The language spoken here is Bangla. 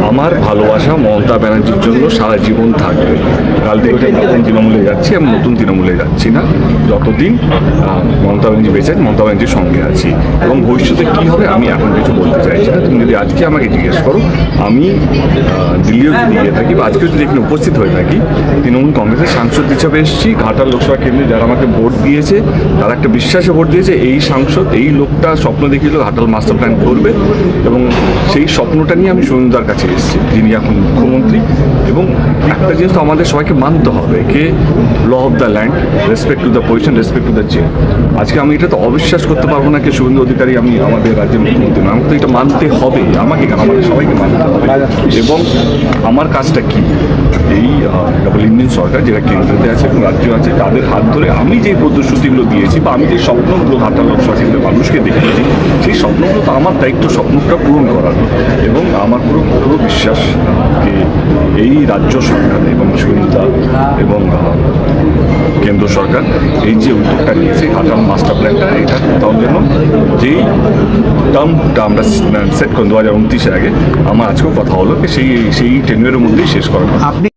আমার ভালোবাসা মমতা ব্যানার্জির জন্য সারা জীবন থাকবে। কাল থেকে নতুন তৃণমূলে যাচ্ছি, আমি নতুন তৃণমূলে যাচ্ছি না। যতদিন মমতা ব্যানার্জি বেঁচে আছে, মমতা ব্যানার্জির সঙ্গে আছি। এবং ভবিষ্যতে কী হবে আমি এখন কিছু বলতে চাইছি না। তুমি যদি আজকে আমাকে জিজ্ঞেস করো, আমি দিল্লিও যদি গিয়ে থাকি বা আজকেও যদি এখানে উপস্থিত হয়ে থাকি, তৃণমূল কংগ্রেসের সাংসদ হিসাবে এসেছি। ঘাটাল লোকসভা কেন্দ্রে যারা আমাকে ভোট দিয়েছে, তারা একটা বিশ্বাসে ভোট দিয়েছে। এই সাংসদ, এই লোকটা স্বপ্ন দেখিয়েছিল ঘাটাল মাস্টার প্ল্যান করবে, এবং সেই স্বপ্নটা নিয়ে আমি সুনীলদার কাছে এসেছি, যিনি এখন মুখ্যমন্ত্রী। এবং একটা জিনিস তো আমাদের সবাইকে মানতে হবে, কে law of the land, respect to the position, respect to the chair. আজকে আমি এটা তো অবিশ্বাস করতে পারবো না কে শুভেন্দু অধিকারী আমি আমাদের রাজ্যের মুখ্যমন্ত্রী না। আমাকে তো এটা মানতে হবে, আমাকে কেন, আমাদের সবাইকে মানতে হবে। এবং আমার কাজটা কি, এই ডবল ইঞ্জিন সরকার যেটা কেন্দ্রতে আছে এবং রাজ্য আছে, তাদের হাত ধরে আমি যে প্রতিশ্রুতিগুলো দিয়েছি বা আমি যে স্বপ্নগুলো ঘাটাল লোকসভা কেন্দ্রের মানুষকে দেখিয়েছি, সেই স্বপ্নগুলো তো আমার দায়িত্ব স্বপ্নটা পূরণ করার। এবং আমার পুরো বিশ্বাস যে এই রাজ্য সরকার এবং সুবিধা এবং কেন্দ্র সরকার এই যে উদ্যোগটা নিয়েছে ঘাটাল মাস্টার প্ল্যানটা, এটা তার জন্য যেই টার্মটা আমরা সেট করেন 2029-এর আগে, আমার আজকেও কথা হলো সেই টেনিয়রের মধ্যেই শেষ করা। আপনি